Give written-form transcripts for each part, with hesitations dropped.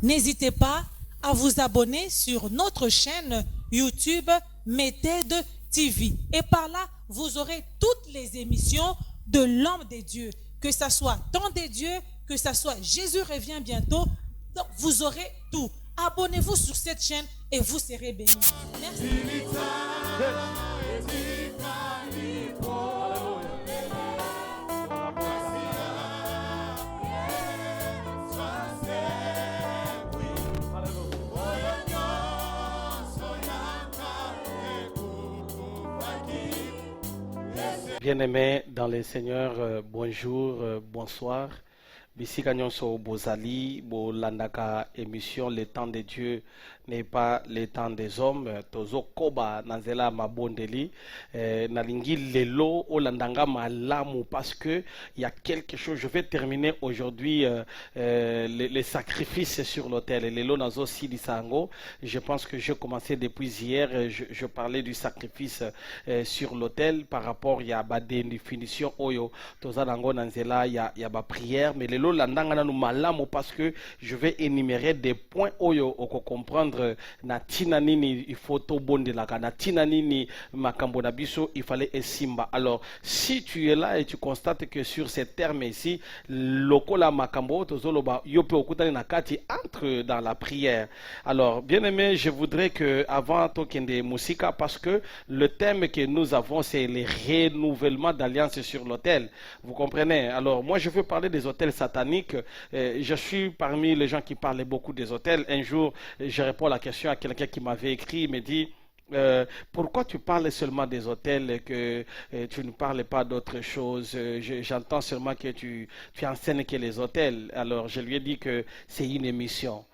N'hésitez pas à vous abonner sur notre chaîne YouTube Méthode TV. Et par là, vous aurez toutes les émissions de l'homme des dieux, que ce soit Temps des dieux, que ce soit Jésus revient bientôt. Donc, vous aurez tout. Abonnez-vous sur cette chaîne et vous serez bénis. Merci. Bien-aimés dans les seigneurs, bonjour, bonsoir. Bisika nyonso bozali, bolandaka émission Le temps de Dieu n'est pas le temps des hommes. Tozo koba nanzela mabondeli. Nalingi lelo olandanga malamu parce que il y a quelque chose. Je vais terminer aujourd'hui les sacrifices sur l'autel. Lelo nazo silisango. Je pense que j'ai commencé depuis hier. Je parlais du sacrifice sur l'autel par rapport il y a ba définition oyo. Toza nango nanzela il y a ba prière, mais lelo landanga nanu malamu parce que je vais énumérer des points oyo oko comprendre na tina nini il faut to bonde la na tina nini makambo na biso il fallait esimba. Alors si tu es là et tu constates que sur ces termes ici lokola makambo tozoloba yope okutani na kati entre dans la prière. Alors bien aimé, je voudrais que avant tokende musika parce que le thème que nous avons c'est les renouvellements d'alliance sur l'autel. Vous comprenez? Alors moi je veux parler des hôtels sataniques. Je suis parmi les gens qui parlent beaucoup des hôtels. Un jour je réponds à la question à quelqu'un qui m'avait écrit, il me dit pourquoi tu parles seulement des hôtels et que tu ne parles pas d'autre chose? J'entends seulement que tu enseignes que les hôtels. Alors je lui ai dit que c'est une émission.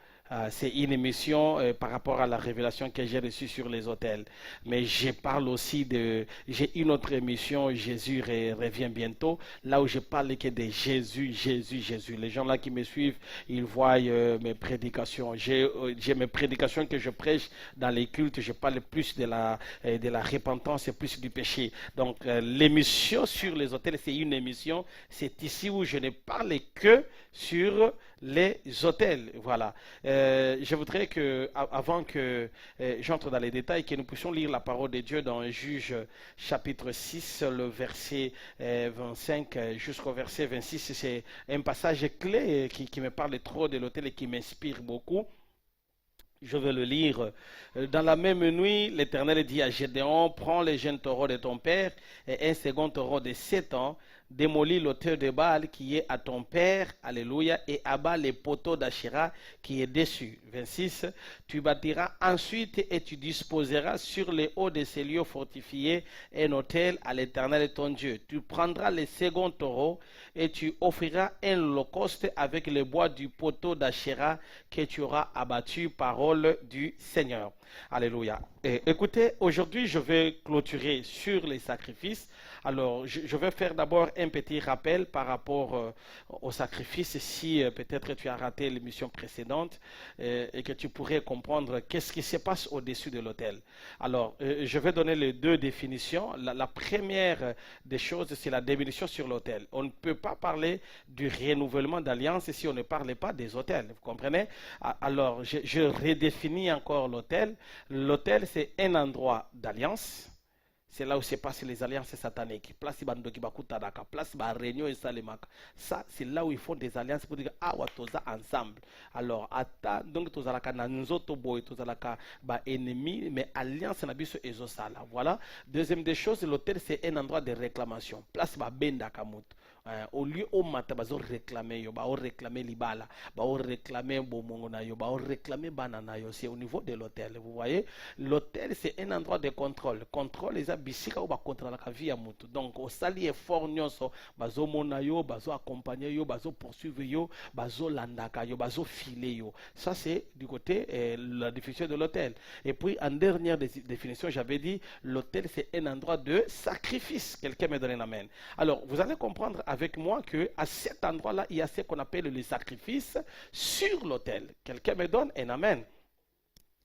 C'est une émission par rapport à la révélation que j'ai reçue sur les hôtels. Mais je parle aussi de... J'ai une autre émission, Jésus revient bientôt, là où je parle que de Jésus, Jésus, Jésus. Les gens là qui me suivent, ils voient mes prédications. J'ai mes prédications que je prêche dans les cultes. Je parle plus de la repentance et plus du péché. Donc l'émission sur les hôtels, c'est une émission. C'est ici où je ne parle que sur les hôtels. Voilà. Je voudrais que, avant que j'entre dans les détails, que nous puissions lire la parole de Dieu dans Juge chapitre 6, le verset 25 jusqu'au verset 26. C'est un passage clé qui me parle trop de l'autel et qui m'inspire beaucoup. Je vais le lire. Dans la même nuit, l'Éternel dit à Gédéon, prends les jeunes taureaux de ton père et un second taureau de 7 ans, démolis l'autel de Baal qui est à ton père, alléluia, et abat les poteaux d'Achéra qui est dessus. 26. Tu bâtiras ensuite et tu disposeras sur les hauts de ces lieux fortifiés un autel à l'Éternel ton Dieu. Tu prendras les seconds taureaux et tu offriras un holocauste avec le bois du poteau d'Achéra que tu auras abattu, parole du Seigneur. Alléluia. Et écoutez, aujourd'hui je vais clôturer sur les sacrifices. Alors, je vais faire d'abord un petit rappel par rapport au sacrifice. Si peut-être tu as raté l'émission précédente et que tu pourrais comprendre qu'est-ce qui se passe au-dessus de l'autel. Alors, je vais donner les deux définitions. La première des choses, c'est la définition sur l'autel. On ne peut pas parler du renouvellement d'alliance si on ne parle pas des autels. Vous comprenez? Alors, je redéfinis encore l'autel. L'autel, c'est un endroit d'alliance. C'est là où se passent les alliances sataniques. Place bandoki bakutanaka, place ba réunion et salemaka. Ça, c'est là où ils font des alliances pour dire ah wa toza ensemble. Alors, ata donc tozalaka na nzoto boy, tozalaka ba ennemi, mais alliance na biso ezosala. Voilà. Deuxième des choses, l'hôtel c'est un endroit de réclamation. Place ba benda kamut. Au lieu au matin bazo réclamer yo, ba réclamer libala, ba réclamer bomongo na yo, ba réclamer banana yo. C'est au niveau de l'hôtel. Vous voyez, l'hôtel c'est un endroit de contrôle. Contrôle les bisika ou ba contrôler la vie à mutu. Donc au sali effort nyonso bazo mona yo, bazo accompagner yo, bazo poursuivre yo, bazo landaka yo, bazo filer yo. Ça c'est du côté la définition de l'hôtel. Et puis en dernière définition, j'avais dit l'hôtel c'est un endroit de sacrifice. Quelqu'un me donne un amen. Alors vous allez comprendre avec moi que à cet endroit-là, il y a ce qu'on appelle les sacrifices sur l'autel. Quelqu'un me donne un amen.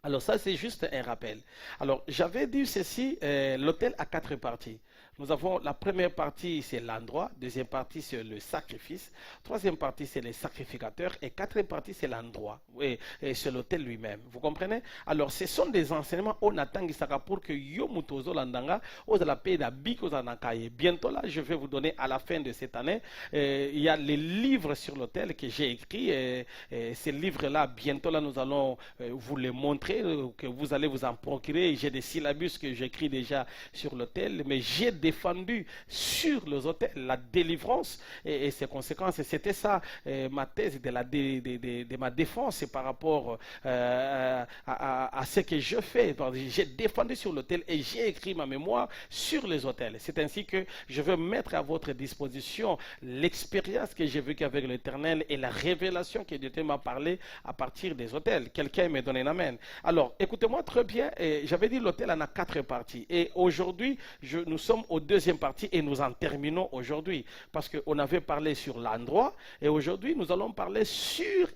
Alors ça, c'est juste un rappel. Alors, j'avais dit ceci, l'autel a 4 parties. Nous avons la première partie, c'est l'endroit. Deuxième partie, c'est le sacrifice. Troisième partie, c'est les sacrificateurs. Et quatrième partie, c'est l'endroit. Et c'est l'autel lui-même. Vous comprenez? Alors, ce sont des enseignements on attend pour que yo mutozo landanga aux la paix d'abik aux anakaye. Bientôt là, je vais vous donner à la fin de cette année. Il y a les livres sur l'autel que j'ai écrits. Ces livres-là, bientôt là, nous allons vous les montrer, que vous allez vous en procurer. J'ai des syllabus que j'écris déjà sur l'autel, mais j'ai défendu sur les autels la délivrance et ses conséquences. Et c'était ça ma thèse de ma défense par rapport à ce que je fais. J'ai défendu sur l'autel et j'ai écrit ma mémoire sur les autels. C'est ainsi que je veux mettre à votre disposition l'expérience que j'ai vécue avec l'Éternel et la révélation que Dieu m'a parlé à partir des autels. Quelqu'un me donne un amen. Alors, écoutez-moi très bien. J'avais dit l'autel en a 4 parties. Et aujourd'hui, nous sommes au deuxième partie et nous en terminons aujourd'hui. Parce qu'on avait parlé sur l'endroit et aujourd'hui, nous allons parler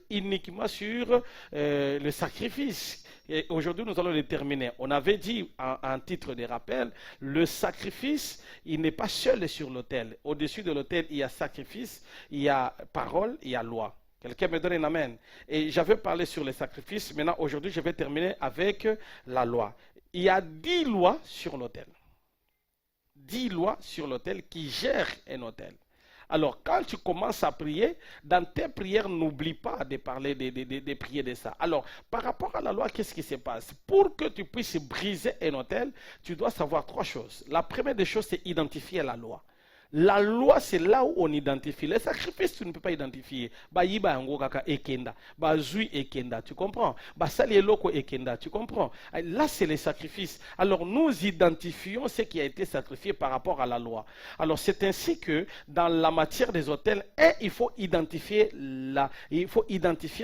uniquement sur le sacrifice. Et aujourd'hui, nous allons le terminer. On avait dit en titre de rappel, le sacrifice, il n'est pas seul sur l'autel. Au-dessus de l'autel, il y a sacrifice, il y a parole, il y a loi. Quelqu'un me donne un amen. Et j'avais parlé sur les sacrifices. Maintenant, aujourd'hui, je vais terminer avec la loi. Il y a 10 lois sur l'autel. 10 lois sur l'autel qui gèrent un autel. Alors, quand tu commences à prier, dans tes prières, n'oublie pas de parler, de prier de ça. Alors, par rapport à la loi, qu'est-ce qui se passe? Pour que tu puisses briser un autel, tu dois savoir 3 choses. La première des choses, c'est identifier la loi. La loi, c'est là où on identifie. Les sacrifices, tu ne peux pas identifier. Ba yiba yango kaka ekenda. Ba zui ekenda. Tu comprends? Ba sali eloko ekenda. Tu comprends? Là, c'est les sacrifices. Alors, nous identifions ce qui a été sacrifié par rapport à la loi. Alors, c'est ainsi que, dans la matière des autels, il faut identifier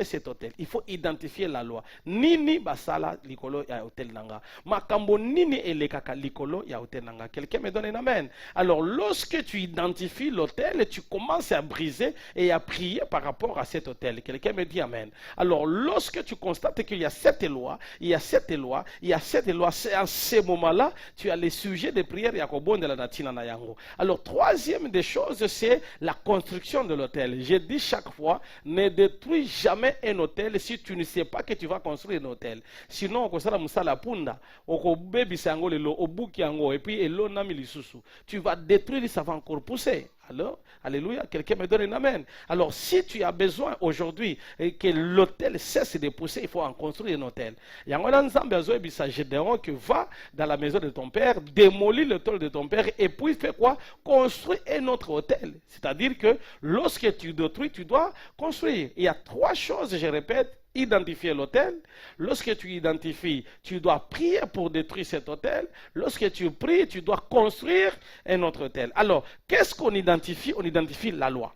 cet autel. Il faut identifier la loi. Nini basala likolo ya autel nanga. Makambo nini elekaka likolo ya autel nanga. Quelqu'un me donne un amen. Alors, lorsque tu identifies l'autel et tu commences à briser et à prier par rapport à cet autel. Quelqu'un me dit amen. Alors, lorsque tu constates qu'il y a cette loi, il y a cette loi, il y a cette loi, c'est à ce moment-là, tu as les sujets de prière Yakobon de la Natina Nayango. Alors, troisième des choses, c'est la construction de l'autel. J'ai dit chaque fois, ne détruis jamais un autel si tu ne sais pas que tu vas construire un autel. Sinon, on constate musala punda, on bebi sango lelo, obuki ango, et puis elo nami lisusu. Tu vas détruire, ça va encore pousser. Alors, alléluia, quelqu'un me donne un amen. Alors, si tu as besoin aujourd'hui que l'autel cesse de pousser, il faut en construire un autel. Il y a un ensemble que va dans la maison de ton père, démolir l'autel de ton père et puis faire quoi? Construire un autre autel. C'est-à-dire que lorsque tu détruis, tu dois construire. Il y a 3 choses, je répète. Identifier l'autel. Lorsque tu identifies, tu dois prier pour détruire cet autel. Lorsque tu pries, tu dois construire un autre autel. Alors, qu'est-ce qu'on identifie? On identifie la loi.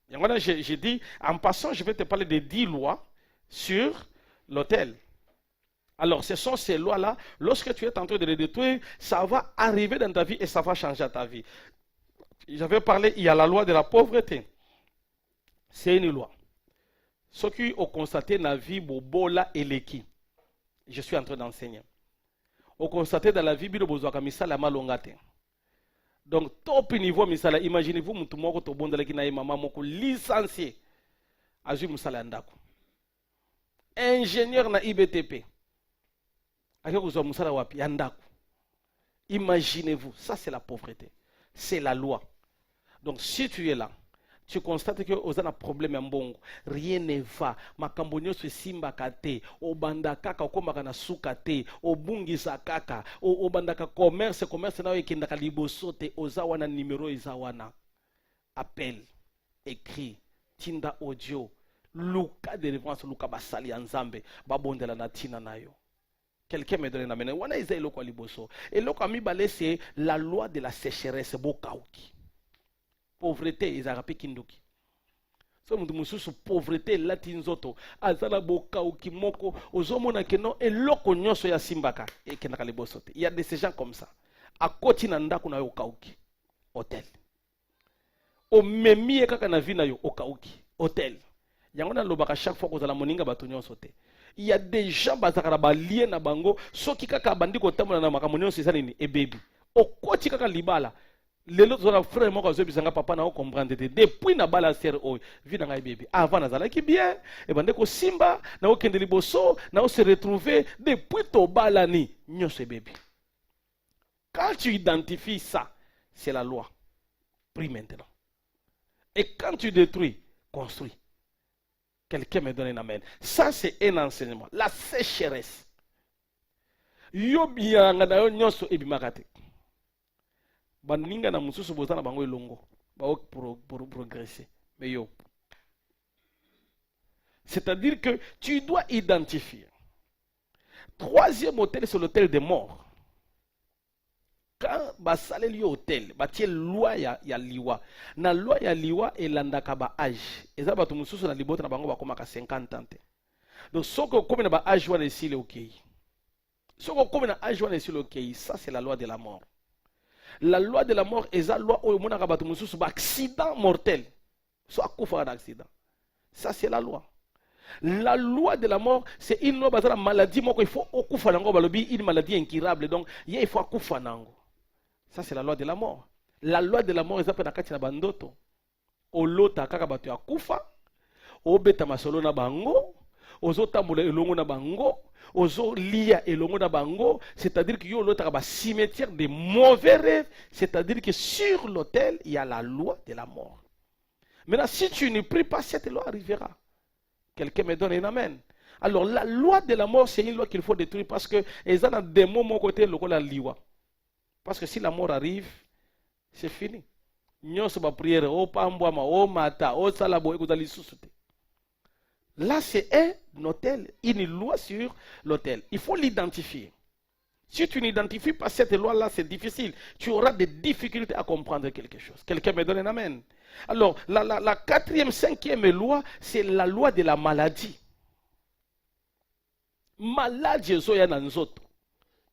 Et voilà, j'ai dit, en passant, je vais te parler des 10 lois sur l'autel. Alors, ce sont ces lois-là. Lorsque tu es en train de les détruire, ça va arriver dans ta vie et ça va changer ta vie. J'avais parlé, il y a la loi de la pauvreté. C'est une loi. Ce qui ont constaté dans la vie, Bobola et Leki. Je suis en train d'enseigner. Ont constaté dans la vie, Bilobozoaka Misala Malongate. Donc, top niveau Misala, imaginez-vous, Moutoumoko Tobondala Kinaï Maman Moko, licencié. Azu Misala Ndako. Ingénieur na IBTP. Ayokozo Misala Wapi, Yandako. Imaginez-vous, ça c'est la pauvreté. C'est la loi. Donc, si tu es là, tu constates que aux un problème en bongo, rien ne va. Makambonyo se simba kate, o bandaka komaka na sukate, o bungisa kaka, o bandaka commerce na ekendaka libosote, ozawana numéro izawana. Appel, écrit, tinda audio, luka de référence, luka basali anzambe, babondela na tina nayo. Quelqu'un me donne un amen. Wana isa eloko liboso. Et loko amibale c'est la loi de la sécheresse bokauki. Pauvreté, ils ont rappelé Kinduki. So mususu pauvreté latinzoto azala boka ukimoko ozomona keno eloko nyoso ya simbaka e kenaka libosote. Il y a des gens comme ça. A koti na ndako na yo okauki hôtel. O memie kaka na vie na yo okauki hôtel. Yango na lobaka chaque fois kozala moninga bato nyonso te. Il y a des gens bazakara ba lié na bango soki kaka bandi ko tamona na makambo nyonso eza nini e baby. O koti kaka libala Les autres sont frère moi quand je papa na comprendre depuis na bala ser o vi na ngai bébé avant nazala ki bien et bande ko simba na o kende liboso na o se retrouver depuis to bala ni nyose bébé. Quand tu identifies ça, c'est la loi. Prie maintenant. Et quand tu détruis, construis. Quelqu'un me donne un amen. Ça c'est un enseignement. La sécheresse. Yo bien na yo nyoso ebimakate. Baninga na mususu bozana bango elongo ba progresser mais yo, c'est-à-dire que tu dois identifier. Troisième hôtel, c'est l'hôtel des morts. Quand basale li hôtel batie loi ya liwa na loi ya liwa elandaka ba âge eza bato mususu na libota na bango bakomaka 50 ans. Donc soko comme na ba âge wana esile okay, soko comme na âge wana esile okay, ça c'est la loi de la mort. La loi de la mort est la loi où on a un accident mortel. Soit un accident. Ça, c'est la loi. La loi de la mort, c'est une loi basée sur la maladie. Il faut une maladie incurable. Donc, il faut nango. Ça, c'est la loi de la mort. La loi de la mort est la bandoto. Olota kaka batu ya kufa. Obeta masolo na bango. Ozota mula elongo na bango. Ozo lia elongo na bango, c'est-à-dire qu'il y a un cimetière de mauvais rêves, c'est-à-dire que sur l'autel, il y a la loi de la mort. Maintenant, si tu ne pries pas, cette loi arrivera. Quelqu'un me donne un amen. Alors, la loi de la mort, c'est une loi qu'il faut détruire parce que ils ont des mots mon côté, le la liwa. Parce que si la mort arrive, c'est fini. Nyon se ba prière, o pambwa ma, o mata, o salabo, ekuzali susute. Là, c'est un hôtel, une loi sur l'hôtel. Il faut l'identifier. Si tu n'identifies pas cette loi-là, c'est difficile. Tu auras des difficultés à comprendre quelque chose. Quelqu'un me donne un amen. Alors, la quatrième, cinquième loi, c'est la loi de la maladie. Malade, il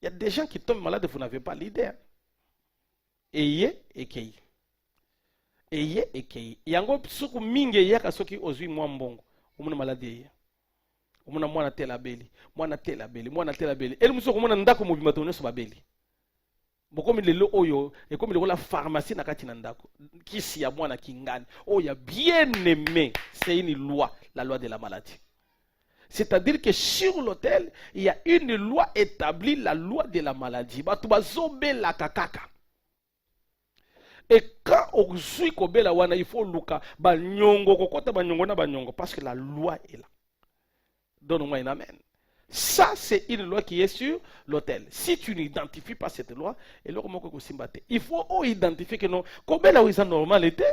y a des gens qui tombent malades, vous n'avez pas l'idée. Ayez et kei. Ayez et kei. Yango suku minge yaka soki ozui mwambongo. Omuna maladie. Omuna mwana tela beli. Mwana tela beli. Mwana tela beli. Ele muso komona ndako mobimata oneso babeli. Bokomi lelo oyo ekomi lelo la pharmacie na kati na ndako. Kisi ya mwana kingani. Oya bien aimé, c'est une loi, la loi de la maladie. C'est-à-dire que sur l'autel, il y a une loi établie, la loi de la maladie. Batuba zobe la kakaka. Et quand on suit Kobela wana, il faut luka banyongo kokota banyongo na banyongo parce que la loi est là. Donne-moi un amen. Ça c'est une loi qui est sur l'autel. Si tu n'identifies pas cette loi, et là il faut identifier que non Kobela où ça normalité.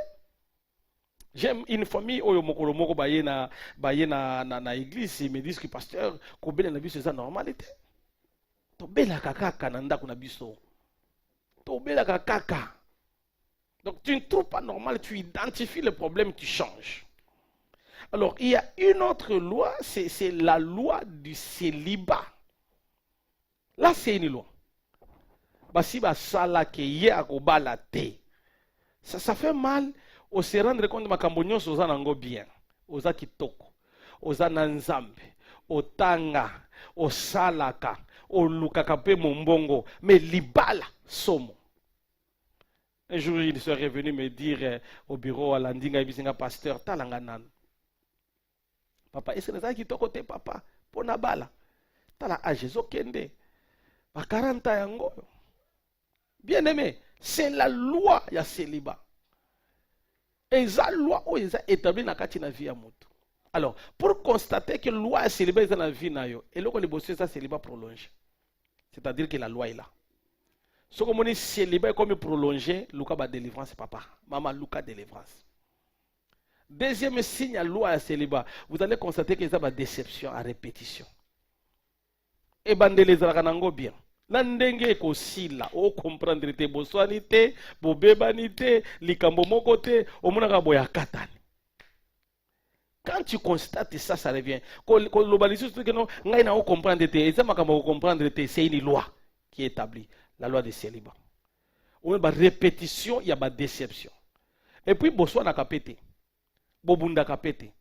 J'aime une famille où mokolo moko baye na église, ils me disent que pasteur Kobela na biso ça normalité. Tobela kaka nanda kuna biso. Tobela kaka. Donc tu ne trouves pas normal, tu identifies le problème, tu changes. Alors il y a une autre loi, c'est la loi du célibat. Là c'est une loi. Basi basala ke ye akobala te. Ça fait mal au se rendre compte makambo nyonso oza nango bien. Oza kitoko, oza na nzambe, otanga, osalaka, olukaka pe mombongo, mais libala somo. Un jour, il serait venu me dire au bureau à Landinga, il pasteur, talanganan. Papa, est-ce que tu as côté papa? Pona bala. Tala ajezo kende. Ba 40 ans. Bien aimé, c'est la loi ya célibat. Et la loi est établie dans la vie à moto. Alors, pour constater que la loi ya célibat est dans la vie na yo, et là, le bossé ça célibat prolongé. C'est-à-dire que la loi est là. Ce que mon célibat est comme prolongé, Luka ba délivrance papa. Maman Luka délivrance. Deuxième signe à loi à célibat, vous allez constater qu'il y a une déception à répétition. Et bandele zarakanango bien. Nandenge ko sila o comprendre te boswanité, bobebanité, likambo mokote, omonaka boya katani. Quand tu constates ça, ça revient. Quand le balisus que non, ngai na o comprendre te, ça makamo comprendre te, c'est une loi qui est établie. La loi de célibat. On a une répétition, il y a une déception. Et puis, Boswana kapete. Bobunda kapete.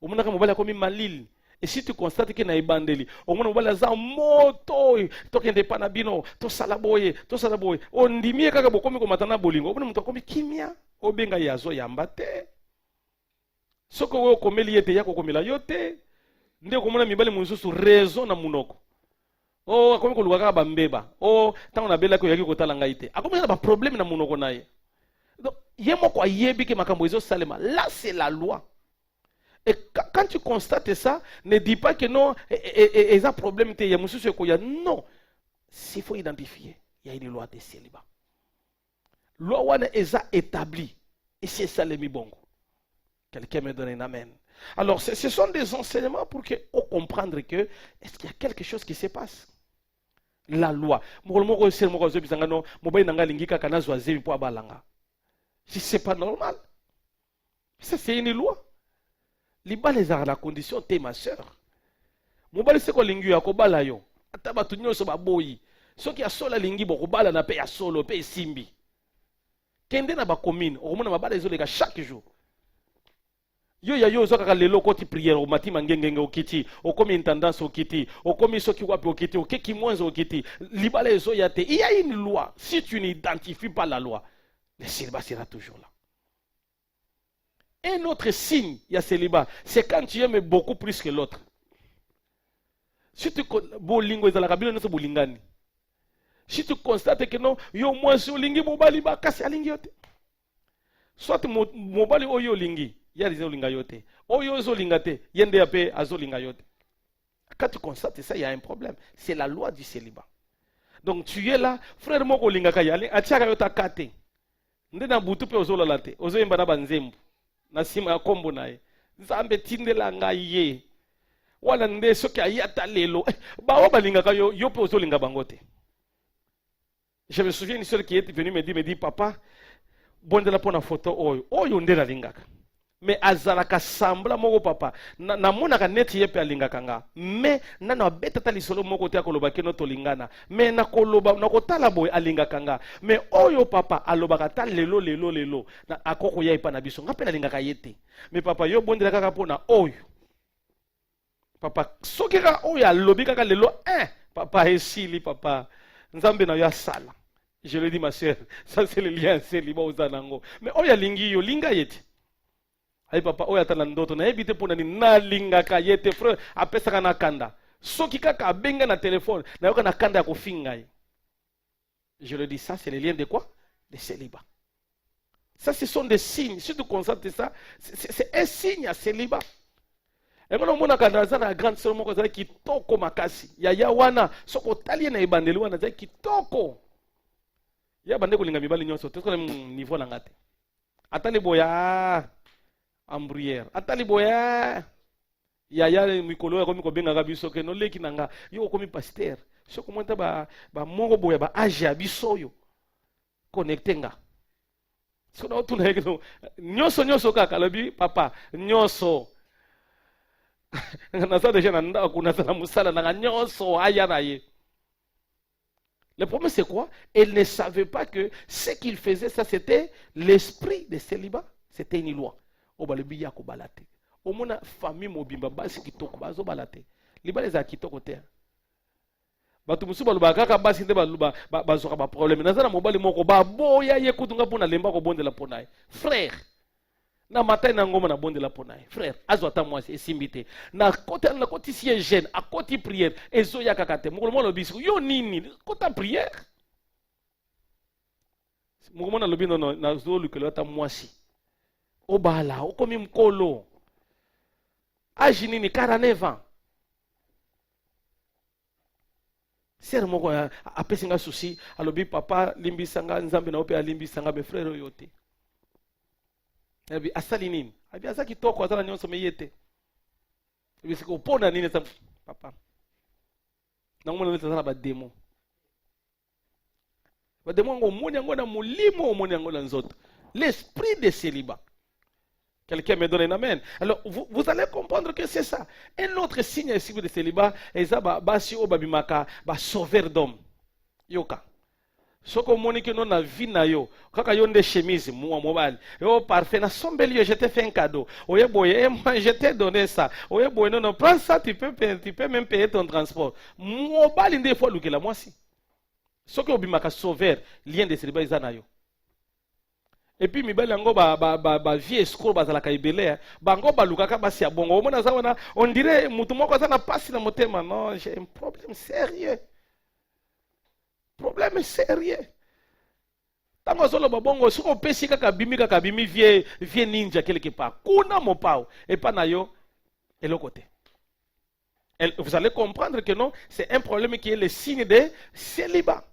On a comme malil. Et si tu constates que na ibandeli, au moins on va les moto, tokende panabino, to salaboye, on ndimie kaka bokomi ko matana bolingo, on muto komi kimia, obenga yazo yambate. Soko wo komeli yete yako komela yote, nde komona mibali mususu raison na munoko. Oh, akomi ko luka ba mbeba. Oh, tango na bela ko yaki ko talanga ite. Akomi ba problème na munoko naye. Donc, yemo ko ayebi ke makambo ezo salema. Là c'est la loi. Et quand tu constates ça, ne dis pas que non, il y a un problème, il y a un souci. Non, s'il faut identifier, il y a une loi de célibat. La loi est établie. Et c'est ça le mibongo. Quelqu'un me donne un amen. Alors, ce sont des enseignements pour qu'on comprenne que est-ce qu'il y a quelque chose qui se passe. La loi. Si ce n'est pas normal, ça c'est une loi. Liba les a la condition t'es ma soeur. Mobali se ko lingi ya ko bala yo. Ata batu nyonso ba boyi. Soki ya sola lingi bo ko bala na pe ya solo pe simbi. Kende na ba commune, o mona mabala ezoleka chaque jour. Yo ya yo zoka lelo koti prière o matima ngengenge o kiti, o komi intendance o kiti, o komi soki wapi o kiti, o keki mwanzo o kiti. Liba les ya te. Il y a une loi. Si tu n'identifies pas la loi, le célibat sera toujours là. Un autre signe, il y a célibat, c'est quand tu aimes beaucoup plus que l'autre. Si tu si tu constates que non, yo moi sur lingi mobali ba kasi alingi yote. Soit mobali oyo lingi, ya rizo linga yote. Oyo zo lingate, yende ape azo linga yote. Quand tu constates ça, il y a un problème. C'est la loi du célibat. Donc tu es là, frère moko linga kayali, atiaka yota kate. Ndena butu pe ozo lalate, ozo yemba na banzembu. Nasima ya kombo nae nzambe tindela ngai ye wala nde soki ayata lelo bawo balingaka yo pe ozolinga bango te. Je me souviens une histoire qui est venue me dit papa bondela pona photo oyo nde nalingaka mais azalaka sambla moko papa namonaka neti ye pe alingaka nga mais nana abetata lisolo moko te akoloba keno tolingana mais nakotala boye alingaka nga mais oyo papa alobaka ta lelo na akoko ya epa na biso nga pe nalingaka ye te mais papa yo bondela kaka pona oyo papa soki kaka oyo alobi kaka lelo papa esili papa nzambe na yo asala. Je le dis ma soeur, ça c'est le lien célibat aux anango mais oyo alingi yo linga yete. Ay papa oya tala ndoto na ebite pona ni nalingaka yete frère apesaka na kanda soki kaka abenga na téléphone na yoka na kanda ya kofinga ye. Je le dis ça c'est le lien de quoi? De célibat. Ça ce sont des signes. Si tu constates ça, c'est un signe à célibat. Et quand on a kanda za na grande sœur moko za kitoko makasi ya wana soko talie na ebandeli wana za kitoko ya bande ko linga mibali nyonso te ko niveau na ngate atali boya ambrière atali boya ya mikolo ya komi ko benga biso ke no leki nanga yo komi pasteur soko monta ba moko boya ba age biso yo connecter nga so na tuna yeke nyonso kaka lobi papa nyonso na sa déjà na nda kuna sa musala na nyonso aya na ye. Le problème c'est quoi? Elle ne savait pas que ce qu'il faisait ça c'était l'esprit de célibat, c'était une loi. Obalebi ya ko balate. Omona famille mobimba basi kitoko bazo balate. Libale za kitoko te. Batu musu baluba kaka basi nde baluba bazoka ba problème. Nazana mobali moko ba boya ye kutunga pona lemba ko bondela pona. Frère. Na matin na ngoma na bondela pona. Frère, azo ata moi esimbite. Na koti si jeune, a koti prière, ezo ya kakate. Moko lo bisu yo nini? Kota prière. Moko na lobi no na zo lukelo ata mwasi. Obala, okomi mkolo. Âge nini 49 ans. Sere moko apesinga souci, alobi papa limbisanga nzambe na ope alimbisanga be frère yote. Ebi asali nini? Abi azaki toko azala nyonso meyete. Ebi siko pona nini sa papa. Na ngomona neta na ba demo. Ba demo ngo moni ngo na mulimo moni ngo na nzoto. L'esprit de célibat. Quelqu'un me donne un amen. Alors, vous allez comprendre que c'est ça. Un autre signe ici de célibat, c'est ça, basi o babimaka, ba sauveur d'homme. Yoka. Ce que Monique non a vu na yo, quand yon des chemises, moi mobile, yo parfait na sombelio, je t'ai fait un cadeau. Oye boye, moi je t'ai donné ça. Oye boye non non, prends ça, tu peux même payer ton transport. Mobile inde fois luke la moi si. Ce que obimaka sauveur, lien de célibat izana yo. Et puis mibali yango ba vie escroc bazalaka ibele, bango ba lukaka basi ya bongo. Omona za wana, on dirait mutu moko za na pasi na motema. Non, j'ai un problème sérieux. Problème sérieux. Tango zolo babongo soko pesi kaka bimi vie ninja quelque part. Kuna mopao et pas na yo et le côté. Vous allez comprendre que non, c'est un problème qui est le signe de célibat.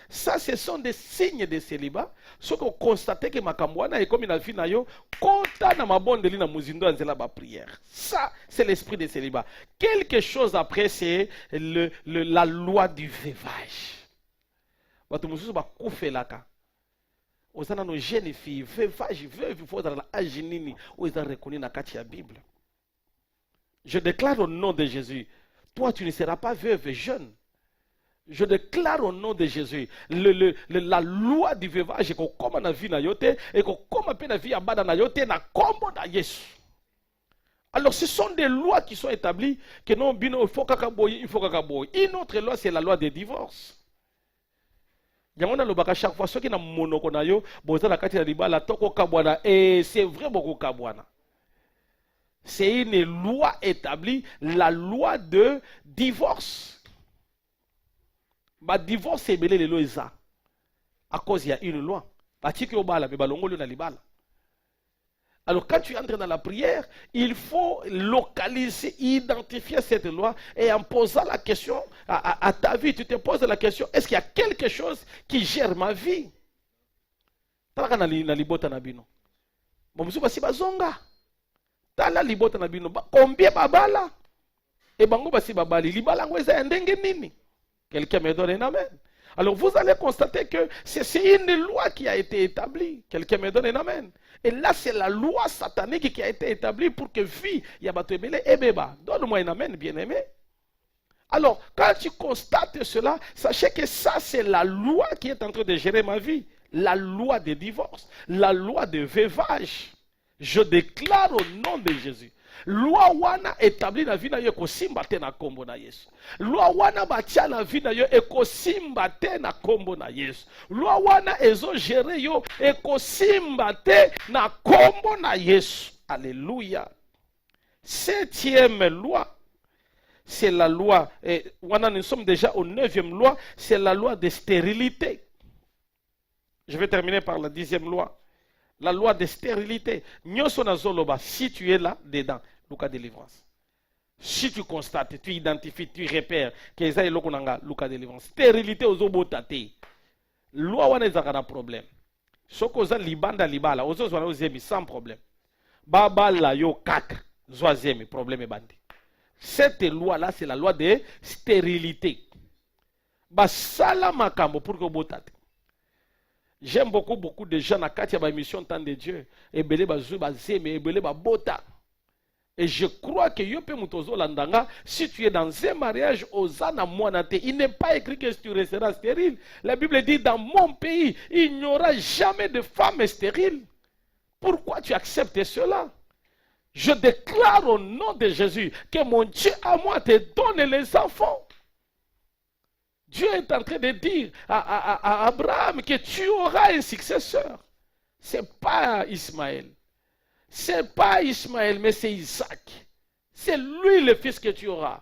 Ça, ce sont des signes de célibat. Ce qu'on constate que Makambouana est comme une vie na yo, konta na mabondeli na muzindo anzela ba prière. Ça, c'est l'esprit de célibat. Quelque chose après, c'est la loi du veuvage. Bato mususu ba kufelaka. Ozana no jeune fille, veuvage, veuve, faut dans la âge nini, ou ils ont reconnu na kati ya Bible. Je déclare au nom de Jésus, toi tu ne seras pas veuve jeune. Je déclare au nom de Jésus, la loi du veuvage est comme na vie na yote, et comme pe na vie abada na yote, na kombo na Yesu. Alors ce sont des lois qui sont établies, que non bino il faut kakaboy, il faut kakaboy. Une autre loi c'est la loi des divorces. Yangona lobaka chaque fois ceux qui na monoko na yo boza na kati na libala toko kabwana et c'est vrai beaucoup kabwana. C'est une loi établie, la loi de divorce. Ba divorce c'est belé les lois à cause il y a une loi. Ba tiki obala me balongolo na libala. Alors quand tu entres dans la prière, il faut localiser, identifier cette loi et en posant la question à ta vie, tu te poses la question, est-ce qu'il y a quelque chose qui gère ma vie? Talaka na libota na bino. Bon, musuba si bazonga. Tala libota na bino. Combien babala? Et bango basi babali. Libala ngo eza ndenge nini? Quelqu'un me donne un amen. Alors vous allez constater que c'est une loi qui a été établie. Quelqu'un me donne un amen. Et là, c'est la loi satanique qui a été établie pour que vie, yabatebele et beba. Donne-moi un amen, bien-aimé. Alors, quand tu constates cela, sachez que ça, c'est la loi qui est en train de gérer ma vie. La loi de divorce, la loi de veuvage. Je déclare au nom de Jésus. Loi wana établi na vie na yo ekosimba te na kombo na Yesu. Loi wana batia na vie na yo ekosimba te na kombo na Yesu. Loi wana ezo gérer yo ekosimba te na kombo na Yesu. Alléluia. Septième loi, c'est la loi, wana nous sommes déjà au 9e loi, c'est la loi de stérilité. Je vais terminer par la 10e loi. La loi de stérilité. Si tu es là dedans, Luka délivrance. Si tu constates, tu identifies, tu repères que ça est Luka délivrance. Stérilité aux obotate. Loi wana ezaka na problème. Sokoza libanda libala, ozo zwana ozemi sans problème. Baba la yo kaka, zoazemi problème e bandi. Cette loi là c'est la loi de stérilité. Basala makambo pour que obotate. J'aime beaucoup de gens à la émission Temps de Dieu. Et je crois que si tu es dans un mariage, il n'est pas écrit que tu resteras stérile. La Bible dit dans mon pays, il n'y aura jamais de femme stérile. Pourquoi tu acceptes cela? Je déclare au nom de Jésus que mon Dieu à moi te donne les enfants. Dieu est en train de dire à Abraham que tu auras un successeur. Ce n'est pas Ismaël. Ce n'est pas Ismaël, mais c'est Isaac. C'est lui le fils que tu auras.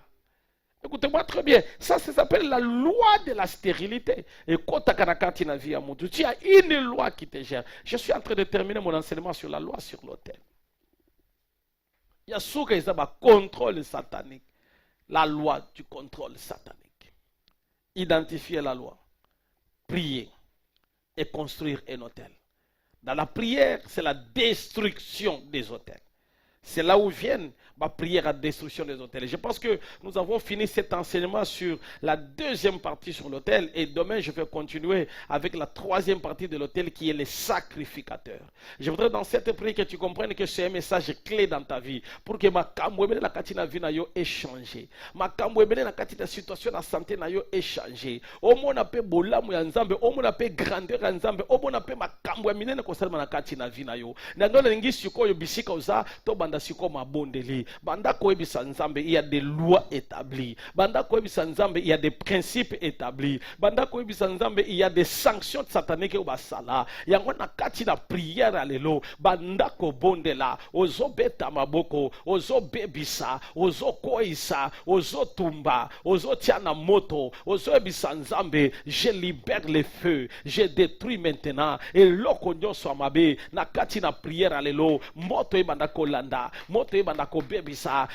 Écoutez-moi très bien. Ça s'appelle la loi de la stérilité. Et quand tu as une loi qui te gère. Je suis en train de terminer mon enseignement sur la loi sur l'autel. Il y a ce qu'ils appellent contrôle satanique. La loi du contrôle satanique. Identifier la loi, prier et construire un autel. Dans la prière, c'est la destruction des autels. C'est là où viennent ma prière à destruction des autels. Je pense que nous avons fini cet enseignement sur la deuxième partie sur l'autel et demain je vais continuer avec la troisième partie de l'autel qui est les sacrificateurs. Je voudrais dans cette prière que tu comprennes que c'est un message clé dans ta vie pour que ma kamwebele la katina vie na yo ait changé. Ma kamwebele la katina situation na santé na yo ait changé. Omo na pe bolamu ya nzambe, omo na pe grandeur ya nzambe, omo na pe makambo ya minene kosalema na katina vie na yo. Na ndo na ngi sikoyo bisika uza to banda siko mabondeli. Banda koebisa nzambe, il y a des lois établies. Banda koebisa nzambe, il y a des principes établis. Banda koebisa nzambe, il y a des sanctions sataniques au basala. Yango na kati na prière alelo. Banda ko bondela, ozo beta maboko, ozo bebisa, ozo koisa, ozo tumba, ozo tiana moto, ozo ebisa nzambe. Je libère les feux, je détruis maintenant. Et loko nyoso amabe, na kati na prière alelo. Moto e banda ko landa, moto e banda ko bebisa.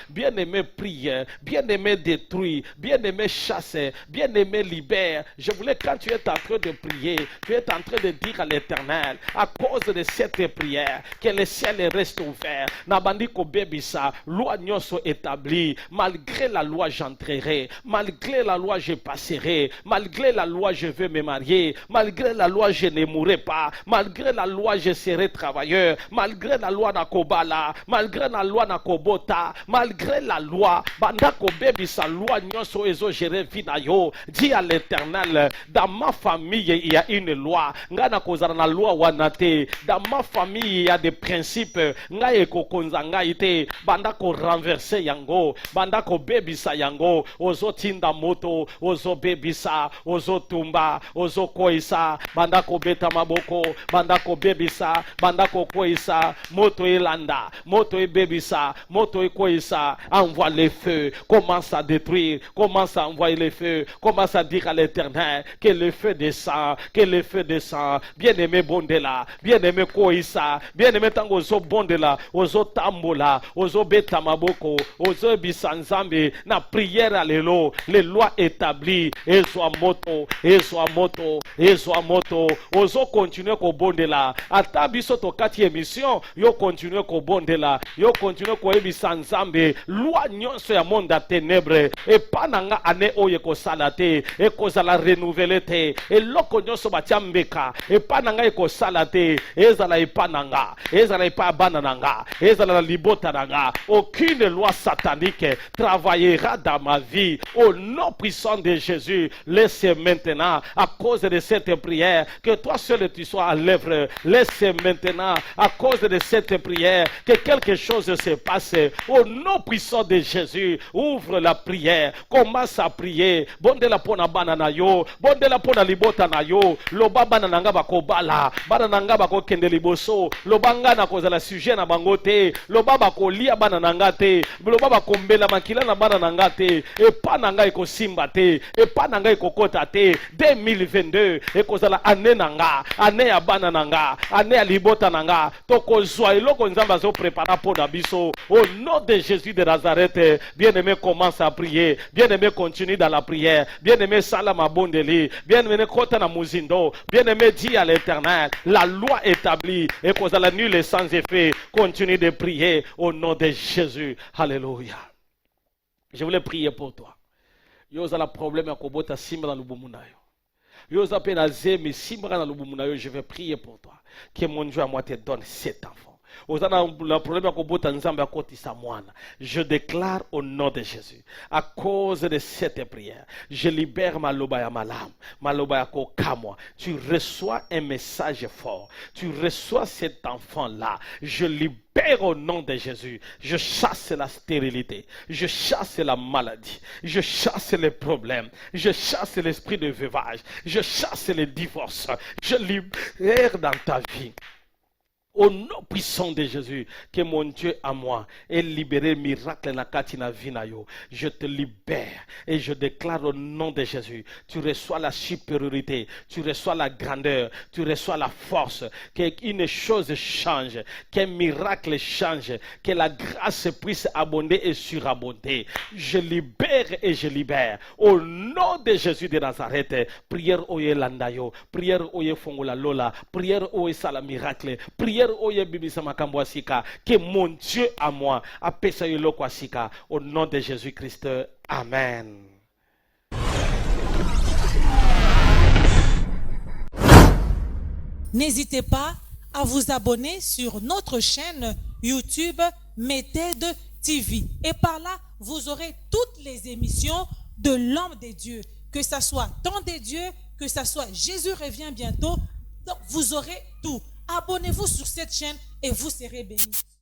Bien-aimé prie, bien-aimé détruit, bien-aimé chasse, bien-aimé libère. Je voulais quand tu es en train de prier, tu es en train de dire à l'Éternel, à cause de cette prière, que le ciel reste ouvert. Nabandi ko bebisa, loi nyoso établie. Malgré la loi j'entrerai, malgré la loi je passerai, malgré la loi je vais me marier, malgré la loi je ne mourrai pas, malgré la loi je serai travailleur, malgré la loi na kobala, malgré la loi na kobota, malgré la loi, bandako baby sa loi nyoso ezo gérer vie na yo. Dis à l'Éternel, dans ma famille il y a une loi, ngana kozana na loi wanate. Dans ma famille il y a des principes, ngaye kokonza ngaite, bandako renverser yango, bandako baby sa yango, ozo tinda moto, ozo baby sa, ozo tumba, ozo koisa, bandako beta maboko, bandako baby sa, bandako koisa, moto elanda, moto e baby sa, moto e koisa, envoie les feux, commence à détruire, commence à envoyer les feux, commence à dire à l'Éternel que le feu descend, que le feu descend. Bien-aimé bondela, bien-aimé koisa, bien-aimé tango ozo bondela, ozo tambola, ozo beta maboko, ozo bisanzambe, na prière alelo, les lois établies, ezwa moto, ezwa moto, ezwa moto, ozo continuer ko bondela, ata biso to kati émission, yo continuer ko bondela, yo continuer ko ebisa nzambe, loi nyonso ya monde ya ténèbres, et pas nanga ane oye ko salate, et ko zala renouveler te, et loko nyonso batia mbeka, et pas nanga e ko salate, ezala e pas nanga, ezala e pas bana nanga, ezala la libota nanga. Aucune loi satanique travaillera dans ma vie. Au nom puissant de Jésus, laisse maintenant, à cause de cette prière, que toi seul tu sois à l'œuvre. Laisse maintenant, à cause de cette prière, que quelque chose se passe. Au nom puissant de Jésus, ouvre la prière, commence à prier. Bonde la pona banana yo, bonde la pona libota na yo, loba banana nga bakobala, banana nga bakokende liboso, loba nga na kozala sujet na bangote, loba bakolia banana nga te, loba bakombela makila na banana nga te, epa na nga ekosimba te, epa na nga ekokota te. 2022 ekozala ane na nga, ane ya banana nga, ane ya libota na nga, tokozwa eloko nzambe azo prépara po na biso. Au nom de Jésus de Nazareth, bien-aimé, commence à prier. Bien-aimé, continue dans la prière. Bien-aimé, salama bondeli. Bien-aimé, kota na muzindo. Bien-aimé, dis à l'Éternel, la loi établie et cause la nulle et sans effet. Continue de prier au nom de Jésus. Alléluia. Je voulais prier pour toi. Yoza la problème à kobota simba dans le bumunayo. Yoza pena zemi simba dans le bumunayo. Je vais prier pour toi. Que mon Dieu à moi te donne cet enfant. Je déclare au nom de Jésus, à cause de cette prière, je libère Malobaya Malam, Malobaya Kokamwa. Tu reçois un message fort. Tu reçois cet enfant-là. Je libère au nom de Jésus. Je chasse la stérilité. Je chasse la maladie. Je chasse les problèmes. Je chasse l'esprit de veuvage. Je chasse les divorces. Je libère dans ta vie. Au nom puissant de Jésus, que mon Dieu à moi ait libéré le miracle na katina vinayo. Je te libère et je déclare au nom de Jésus, tu reçois la supériorité, tu reçois la grandeur, tu reçois la force, qu'une chose change, qu'un miracle change, que la grâce puisse abonder et surabonder. Je libère et je libère. Au nom de Jésus de Nazareth, prière oye landayo, prière oye fongola lola, prière oye sala miracle, prière ministère oye bibisa makambo asika que mon Dieu à moi a pesa yoloko asika au nom de Jésus-Christ. Amen. N'hésitez pas à vous abonner sur notre chaîne YouTube Méthode TV. Et par là, vous aurez toutes les émissions de l'homme de Dieu. Que ce soit Temps de Dieu, que ce soit Jésus revient bientôt. Donc, vous aurez tout. Abonnez-vous sur cette chaîne et vous serez bénis.